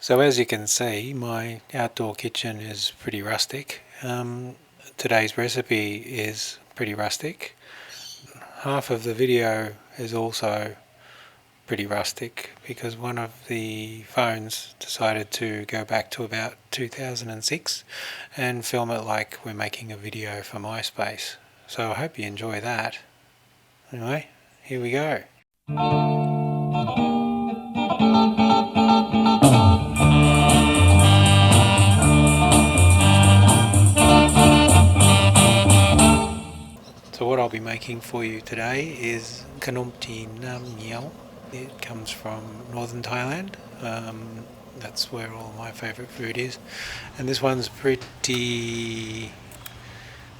So as you can see, my outdoor kitchen is pretty rustic. Today's recipe is pretty rustic. Half of the video is also pretty rustic because one of the phones decided to go back to about 2006 and film it like we're making a video for MySpace. So I hope you enjoy that. Anyway, here we go. So what I'll be making for you today is Khanom Jeen Nam Ngiew. It comes from northern Thailand. That's where all my favourite food is. And this one's pretty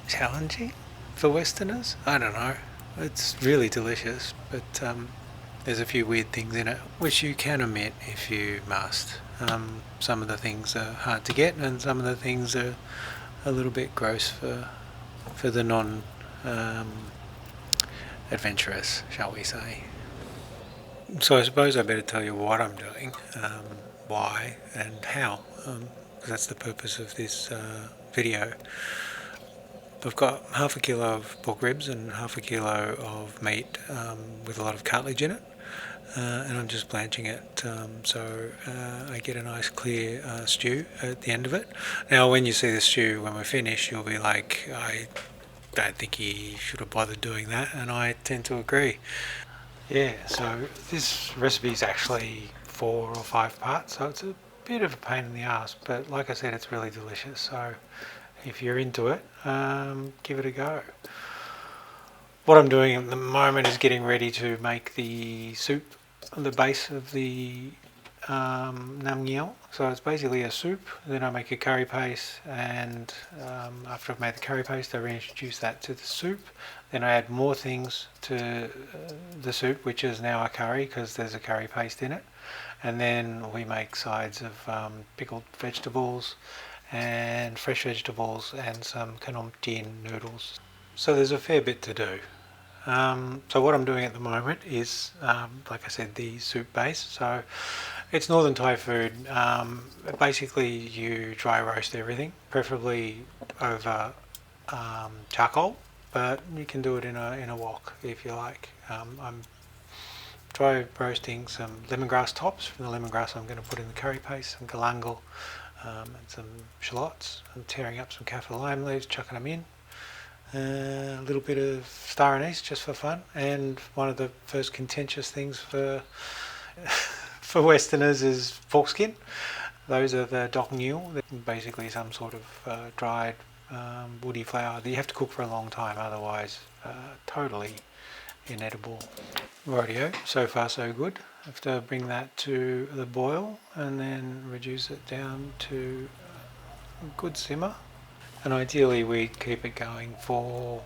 challenging for Westerners. I don't know. It's really delicious, but there's a few weird things in it, which you can omit if you must. Some of the things are hard to get, and some of the things are a little bit gross for the adventurous, shall we say. So I suppose I better tell you what I'm doing, why and how, because that's the purpose of this video. I've got half a kilo of pork ribs and half a kilo of meat with a lot of cartilage in it, and I'm just blanching it so I get a nice clear stew at the end of it. Now when you see the stew when we're finished, you'll be like, I don't think he should have bothered doing that, and I tend to agree. Yeah, so this recipe is actually 4 or 5 parts, so it's a bit of a pain in the ass, but like I said, it's really delicious. So if you're into it, give it a go. What I'm doing at the moment is getting ready to make the soup on the base of the Nam Ngiew. So it's basically a soup, then I make a curry paste, and after I've made the curry paste I reintroduce that to the soup. Then I add more things to the soup, which is now a curry because there's a curry paste in it. And then we make sides of pickled vegetables and fresh vegetables and some Khanom Jeen noodles. So there's a fair bit to do. So what I'm doing at the moment is, like I said, the soup base. So it's northern Thai food. Basically you dry roast everything, preferably over charcoal, but you can do it in a wok if you like. I'm dry roasting some lemongrass tops. From the lemongrass I'm going to put in the curry paste, some galangal and some shallots. I'm tearing up some kaffir lime leaves, chucking them in. A little bit of star anise just for fun, and one of the first contentious things for for Westerners is pork skin. Those are the Dok Ngiew. They're basically some sort of dried woody flour that you have to cook for a long time, otherwise totally inedible. Rightio, so far so good. I have to bring that to the boil and then reduce it down to a good simmer. And ideally we'd keep it going for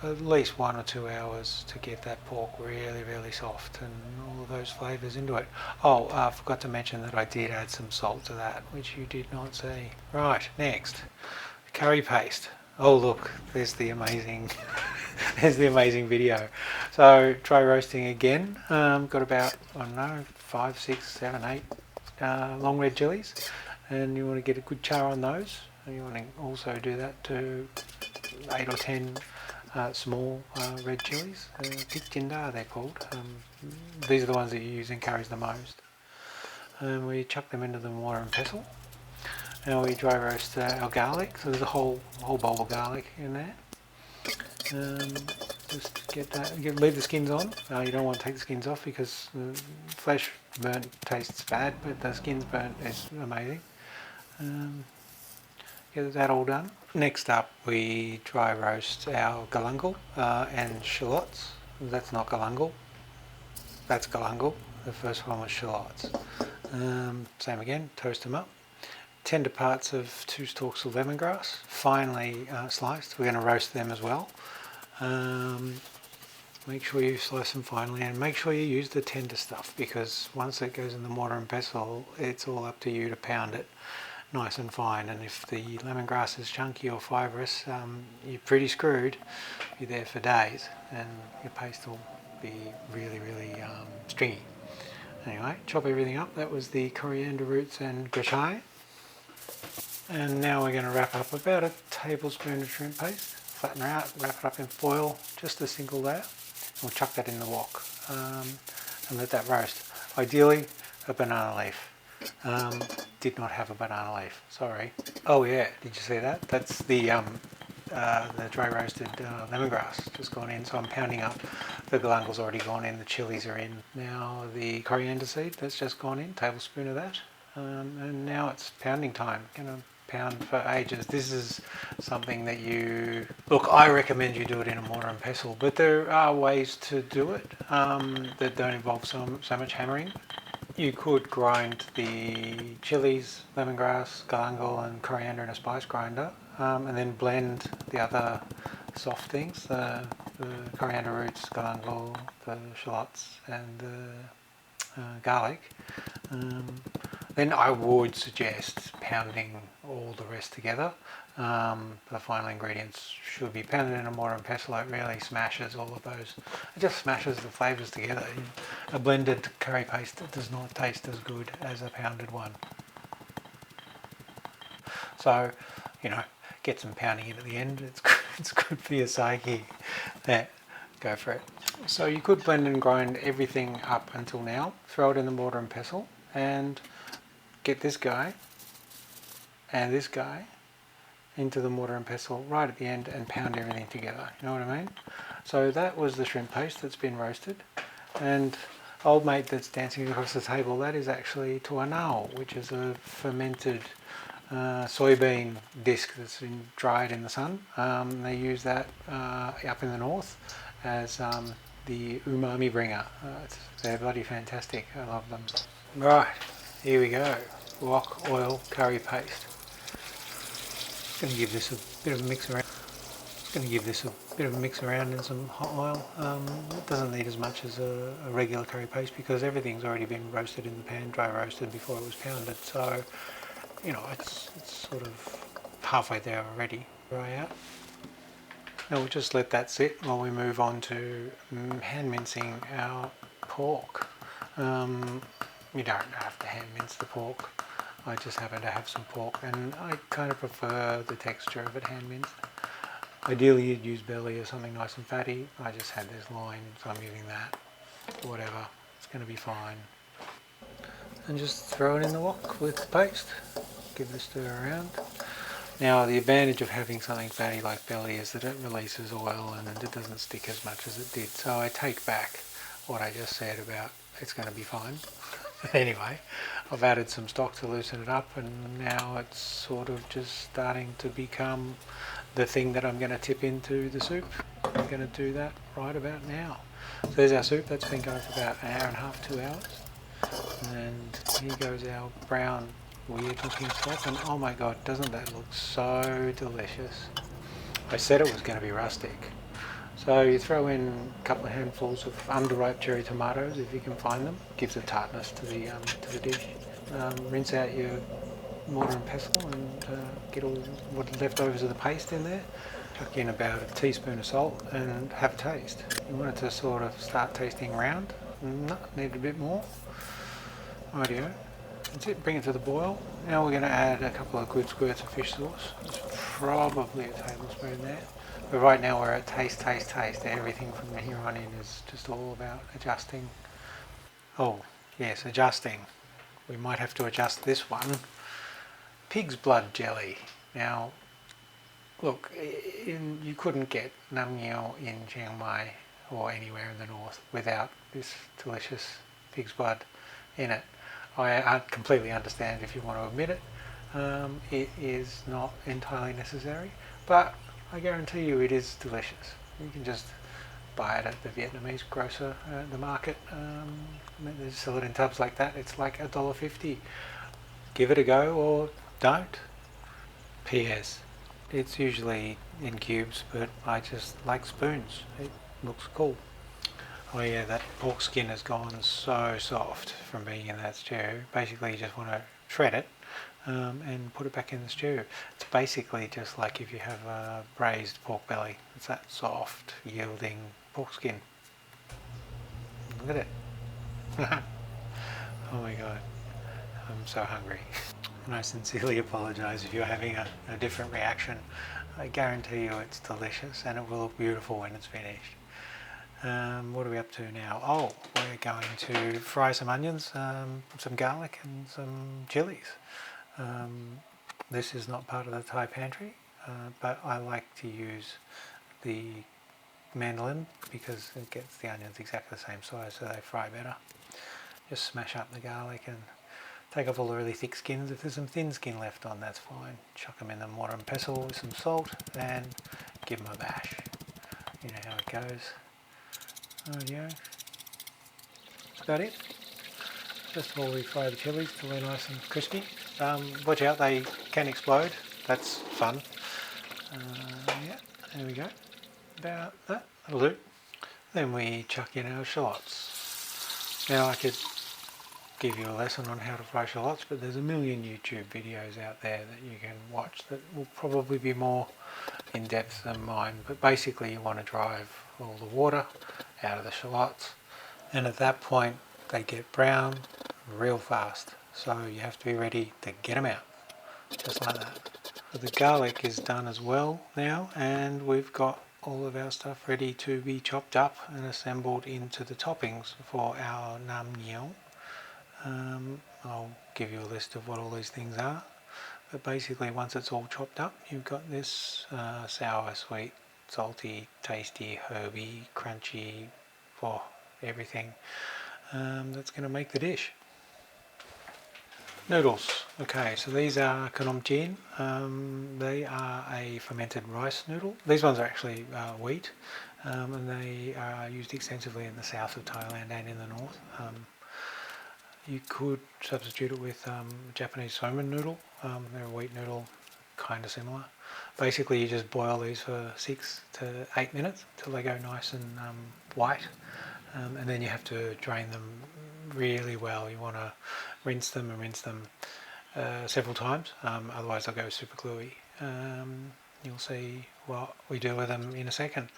at least 1 or 2 hours to get that pork really soft and all of those flavours into it. Oh, I forgot to mention that I did add some salt to that, which you did not see. Right, next, curry paste. Oh look, there's the amazing there's the amazing video. So dry roasting again. Got about, I don't know, 5, 6, 7, 8 long red chilies, and you want to get a good char on those. And you want to also do that to 8 or 10 small red chilies. Picked they're called. These are the ones that you use in curries the most. And we chuck them into the mortar and pestle. Now we dry roast our garlic. So there's a whole bowl of garlic in there. Just get that. Leave the skins on. You don't want to take the skins off because the flesh burnt tastes bad, but the skins burnt is amazing. Get that all done. Next up we dry roast our galangal and shallots. That's not galangal, that's galangal. The first one was shallots. Same again, toast them up. Tender parts of 2 stalks of lemongrass, finely sliced. We're going to roast them as well. Make sure you slice them finely, and make sure you use the tender stuff, because once it goes in the mortar and pestle it's all up to you to pound it nice and fine. And if the lemongrass is chunky or fibrous, you're pretty screwed. You're there for days and your paste will be really stringy. Anyway, chop everything up. That was the coriander roots and grachae. And now we're going to wrap up about a tablespoon of shrimp paste. Flatten her out, wrap it up in foil, just a single layer. And we'll chuck that in the wok and let that roast. Ideally, a banana leaf. Did not have a banana leaf, sorry. Oh yeah, did you see that? That's the dry roasted lemongrass just gone in, so I'm pounding up. The galangal's already gone in, the chilies are in. Now the coriander seed, that's just gone in, tablespoon of that. And now it's pounding time. Gonna pound for ages. This is something that look, I recommend you do it in a mortar and pestle, but there are ways to do it that don't involve so much hammering. You could grind the chilies, lemongrass, galangal and coriander in a spice grinder, and then blend the other soft things, the coriander roots, galangal, the shallots and the garlic. Then I would suggest pounding all the rest together. The final ingredients should be pounded in a mortar and pestle. It really smashes all of those. It just smashes the flavours together. A blended curry paste does not taste as good as a pounded one. So, get some pounding in at the end. It's good for your psyche. Yeah, go for it. So you could blend and grind everything up until now. Throw it in the mortar and pestle and get this guy and this guy into the mortar and pestle right at the end and pound everything together. You know what I mean? So that was the shrimp paste that's been roasted. And old mate that's dancing across the table, that is actually tuanao, which is a fermented soybean disc that's been dried in the sun. They use that up in the north as the umami bringer. They're bloody fantastic. I love them. Right, here we go. Wok oil curry paste. Going to give this a bit of a mix around. In some hot oil. It doesn't need as much as a regular curry paste because everything's already been roasted in the pan, dry roasted before it was pounded. So, it's sort of halfway there already. Dry out. Now we'll just let that sit while we move on to hand mincing our pork. You don't have to hand mince the pork. I just happen to have some pork and I kind of prefer the texture of it hand minced. Ideally you'd use belly or something nice and fatty. I just had this loin, so I'm using that. Whatever, it's going to be fine. And just throw it in the wok with the paste. Give it a stir around. Now the advantage of having something fatty like belly is that it releases oil and it doesn't stick as much as it did. So I take back what I just said about it's going to be fine. Anyway, I've added some stock to loosen it up and now it's sort of just starting to become the thing that I'm going to tip into the soup. I'm going to do that right about now. So there's our soup. That's been going for about an hour and a half, 2 hours. And here goes our brown weird looking stock and oh my god, doesn't that look so delicious. I said it was going to be rustic. So you throw in a couple of handfuls of underripe cherry tomatoes if you can find them. Gives a tartness to the dish. Rinse out your mortar and pestle and get all what leftovers of the paste in there. Chuck in about a teaspoon of salt and have a taste. You want it to sort of start tasting round. No, need a bit more. Rightio. That's it, bring it to the boil. Now we're going to add a couple of good squirts of fish sauce. There's probably a tablespoon there. But right now we're at taste. Everything from here on in is just all about adjusting. Oh, yes, adjusting. We might have to adjust this one. Pig's blood jelly. Now, look, you couldn't get Nam Ngiew in Chiang Mai or anywhere in the north without this delicious pig's blood in it. I completely understand if you want to admit it. It is not entirely necessary, but I guarantee you it is delicious. You can just buy it at the Vietnamese grocer at the market. They sell it in tubs like that. It's like $1.50. Give it a go or don't. P.S. It's usually in cubes, but I just like spoons. It looks cool. Oh yeah, that pork skin has gone so soft from being in that stew. Basically you just want to shred it and put it back in the stew. It's basically just like if you have a braised pork belly. It's that soft, yielding pork skin. Look at it. Oh my god, I'm so hungry. And I sincerely apologise if you're having a different reaction. I guarantee you it's delicious and it will look beautiful when it's finished. What are we up to now? Oh, we're going to fry some onions, some garlic and some chilies. This is not part of the Thai pantry, but I like to use the mandolin because it gets the onions exactly the same size so they fry better. Just smash up the garlic and take off all the really thick skins. If there's some thin skin left on, that's fine. Chuck them in the mortar and pestle with some salt and give them a bash. You know how it goes. Rightio. That's about it. First of all, we fry the chilies till they're nice and crispy. Watch out, they can explode. That's fun. Yeah, there we go. About that. That'll do. Then we chuck in our shallots. Now I could give you a lesson on how to fry shallots, but there's a million YouTube videos out there that you can watch that will probably be more in depth than mine. But basically you want to drive all the water out of the shallots, and at that point they get brown real fast, so you have to be ready to get them out, just like that. So the garlic is done as well now, and we've got all of our stuff ready to be chopped up and assembled into the toppings for our Nam Ngiew. I'll give you a list of what all these things are, but basically once it's all chopped up, you've got this sour, sweet, salty, tasty, herby, crunchy, everything that's going to make the dish. Noodles. Okay, so these are Khanom Jeen. They are a fermented rice noodle. These ones are actually wheat, and they are used extensively in the south of Thailand and in the north. You could substitute it with Japanese somen noodle. They're a wheat noodle, kind of similar. Basically, you just boil these for 6 to 8 minutes till they go nice and white, and then you have to drain them really well. You want to rinse them several times, otherwise they'll go super gluey. You'll see what we do with them in a second.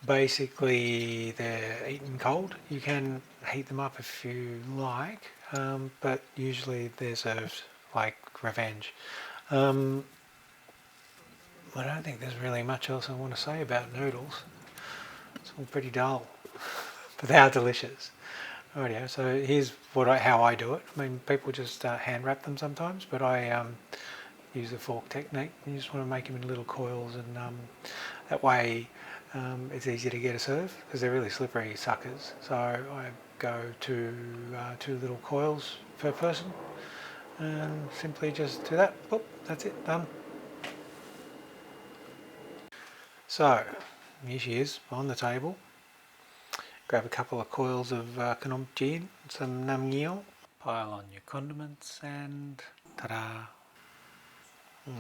Basically, they're eaten cold. You can heat them up if you like, but usually they're served like revenge. I don't think there's really much else I want to say about noodles. It's all pretty dull, but they are delicious. Rightio, so here's how I do it. I mean, people just hand wrap them sometimes, but I use the fork technique. You just want to make them in little coils, and that way it's easy to get a serve because they're really slippery suckers. So I go to 2 little coils per person and simply just do that. Boop, that's it, done. So here she is on the table. Grab a couple of coils of Khanom Jeen, some Nam Ngiew, pile on your condiments, and ta-da!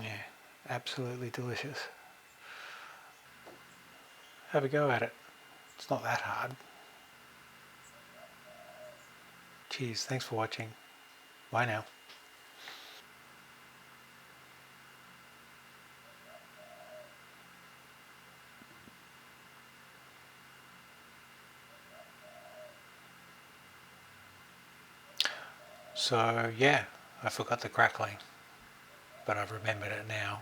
Yeah, absolutely delicious. Have a go at it. It's not that hard. Cheers, thanks for watching. Bye now. So yeah, I forgot the crackling, but I've remembered it now.